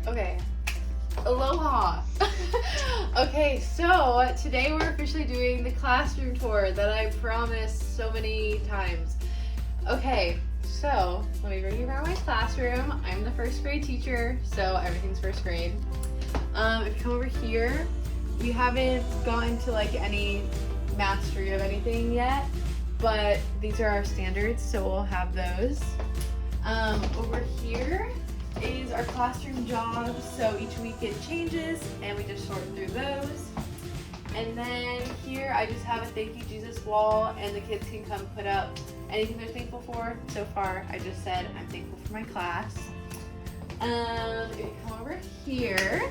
Okay. Aloha! Okay, so today we're officially doing the classroom tour that I promised so many times. Okay, so let me bring you around my classroom. I'm the first grade teacher, so everything's first grade. If you come over here, we haven't gotten to like any mastery of anything yet, but these are our standards, so we'll have those. Over here is our classroom jobs, so each week it changes and we just sort through those. And then here I just have a thank you Jesus wall, and the kids can come put up anything they're thankful for. So far I just said I'm thankful for my class. If you come over here,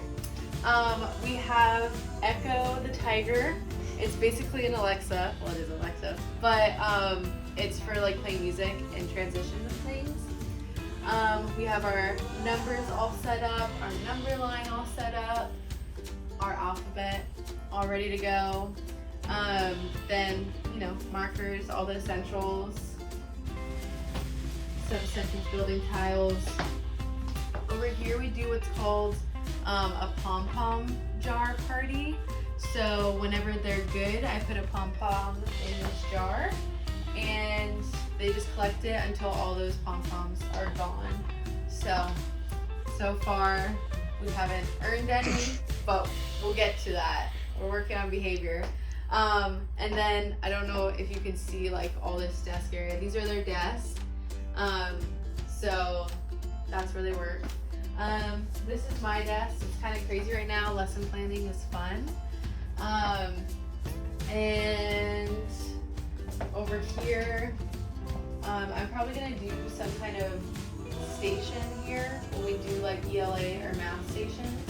we have Echo the Tiger. It's basically an Alexa. Well, it is Alexa, but it's for like playing music and transitions and things. We have our numbers all set up, our number line all set up, our alphabet all ready to go. Then, markers, all the essentials, some sentence building tiles. Over here we do what's called a pom-pom jar party. So whenever they're good, I put a pom-pom in this jar, and they just collect it until all those pom-poms are gone. So far we haven't earned any, but we'll get to that. We're working on behavior. And then I don't know if you can see like all this desk area. These are their desks. So that's where they work. This is my desk. It's kind of crazy right now. Lesson planning is fun. And over here, I'm probably gonna do some kind of station here when we do like ELA or math stations.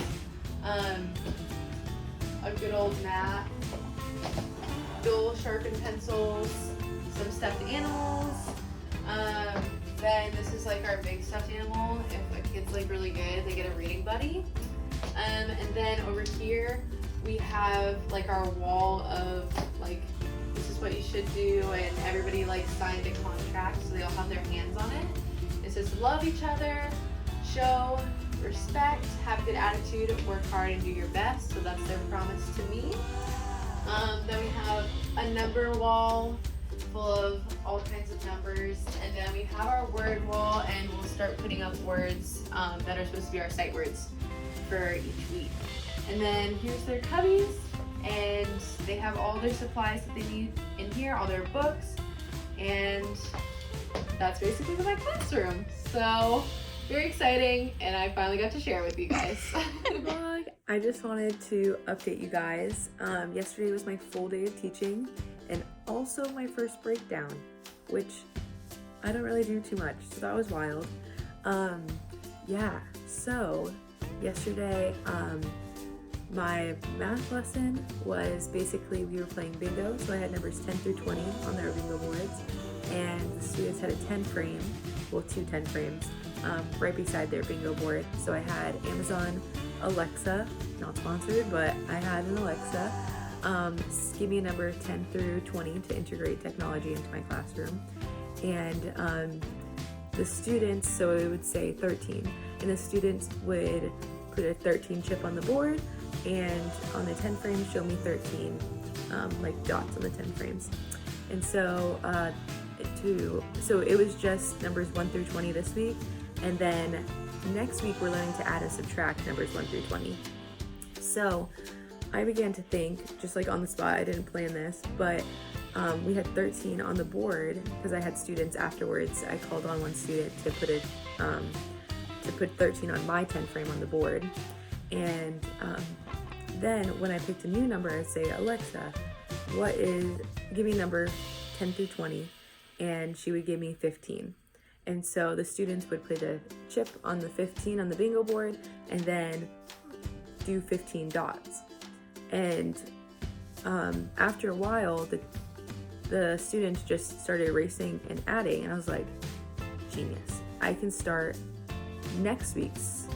A good old map, dual sharpened pencils, some stuffed animals. Then this is like our big stuffed animal. If a kid's like really good, they get a reading buddy. And then over here we have like our wall of like, this is what you should do, and everybody like signed a contract, so they all have their hands on it. It says love each other, show respect, have a good attitude, work hard and do your best. So that's their promise to me. Then we have a number wall full of all kinds of numbers, and then we have our word wall, and we'll start putting up words that are supposed to be our sight words for each week. And then here's their cubbies, and they have all their supplies that they need in here, all their books, and that's basically my classroom. So very exciting, and I finally got to share with you guys. Vlog. I just wanted to update you guys. Yesterday was my full day of teaching, and also my first breakdown, which I don't really do too much, so that was wild. Yeah, so yesterday my math lesson was basically we were playing bingo, so I had numbers 10 through 20 on their bingo boards, and the students had a 10 frame, well, 2 10 frames right beside their bingo board. So I had Amazon Alexa, not sponsored, but I had an Alexa give me a number 10 through 20 to integrate technology into my classroom, and the students, so it would say 13, and the students would put a 13 chip on the board, and on the 10 frames show me 13 like dots on the 10 frames. And so so it was just numbers 1 through 20 this week, and then next week we're learning to add and subtract numbers 1 through 20. So I began to think, just like on the spot, I didn't plan this, but we had 13 on the board because I had students afterwards. I called on one student to put 13 on my 10 frame on the board, and then when I picked a new number, I'd say, Alexa, give me number 10 through 20, and she would give me 15. And so the students would put a chip on the 15 on the bingo board and then do 15 dots. And after a while, the students just started erasing and adding, and I was like, genius. I can start next week's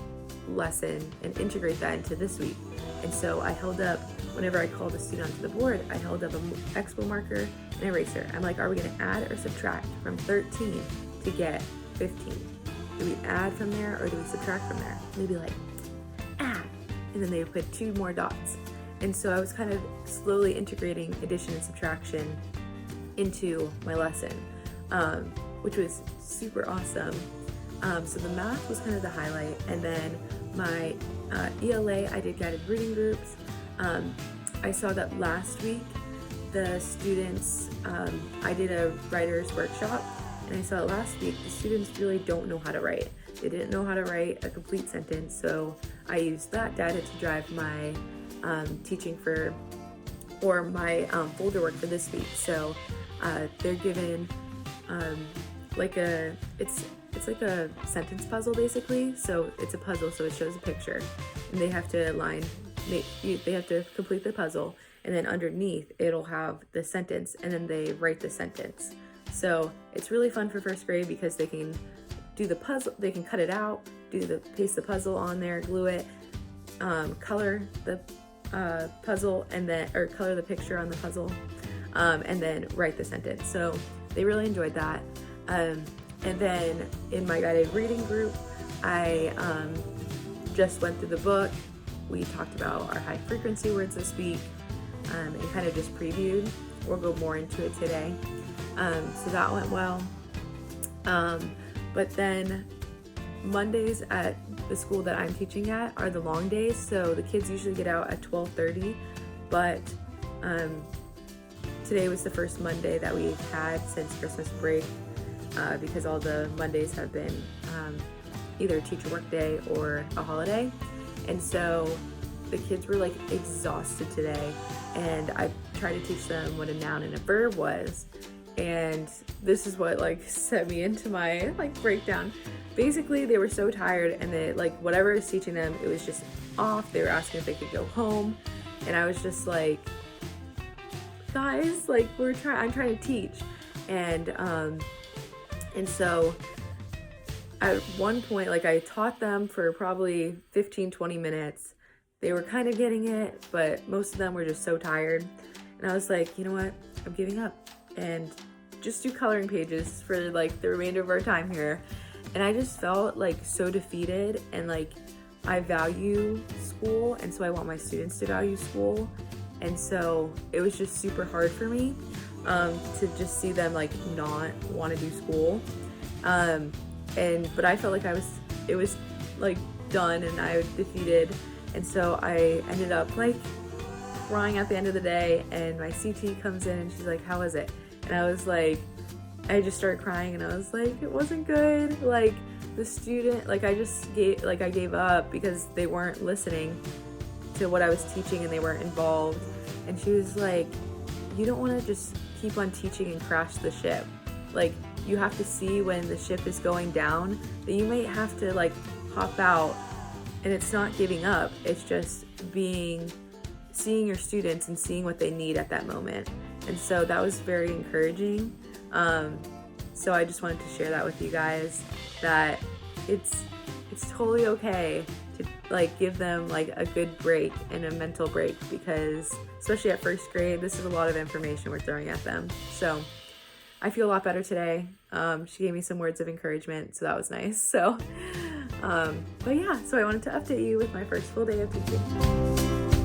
lesson and integrate that into this week. And so I held up, whenever I called a student onto the board, I held up an expo marker and eraser. I'm like, are we gonna add or subtract from 13 to get 15? Do we add from there or do we subtract from there? And they'd be like, and then they would put 2 more dots. And so I was kind of slowly integrating addition and subtraction into my lesson, which was super awesome. So the math was kind of the highlight, and then my ELA, I did guided reading groups. I saw that last week the students, I did a writer's workshop, and I saw it last week, the students really don't know how to write. They didn't know how to write a complete sentence, so I used that data to drive my teaching or my folder work for this week. So they're given it's like a sentence puzzle basically. So it's a puzzle, so it shows a picture, and they have to they have to complete the puzzle, and then underneath it'll have the sentence, and then they write the sentence. So it's really fun for first grade because they can do the puzzle, they can cut it out, paste the puzzle on there, glue it, color the puzzle, and then color the picture on the puzzle, and then write the sentence. So they really enjoyed that. And then in my guided reading group, I just went through the book. We talked about our high frequency words this week, and kind of just previewed. We'll go more into it today. So that went well. But then Mondays at the school that I'm teaching at are the long days, so the kids usually get out at 12:30, but today was the first Monday that we've had since Christmas break, because all the Mondays have been either a teacher work day or a holiday, and so the kids were like exhausted today, and I tried to teach them what a noun and a verb was, and this is what like set me into my like breakdown. Basically, they were so tired, and they like whatever I was teaching them, it was just off. They were asking if they could go home, and I was just like, guys, like I'm trying to teach, and so at one point, like I taught them for probably 15-20 minutes. They were kind of getting it, but most of them were just so tired, and I was like, you know what, I'm giving up, and just do coloring pages for like the remainder of our time here. And I just felt like so defeated, and like I value school, and so I want my students to value school, and so it was just super hard for me to just see them like not want to do school, but I felt like it was like done, and I was defeated, and so I ended up like crying at the end of the day, and my CT comes in and she's like, how was it? And I was like, I just started crying, and I was like, it wasn't good. Like the student, like I gave up because they weren't listening to what I was teaching, and they weren't involved. And she was like, you don't want to just keep on teaching and crash the ship. Like you have to see when the ship is going down that you might have to like hop out, and it's not giving up. It's just seeing your students and seeing what they need at that moment. And so that was very encouraging. So I just wanted to share that with you guys, that it's totally okay to like give them like a good break and a mental break, because especially at first grade, this is a lot of information we're throwing at them. So I feel a lot better today. She gave me some words of encouragement, so that was nice. So, but yeah, so I wanted to update you with my first full day of teaching.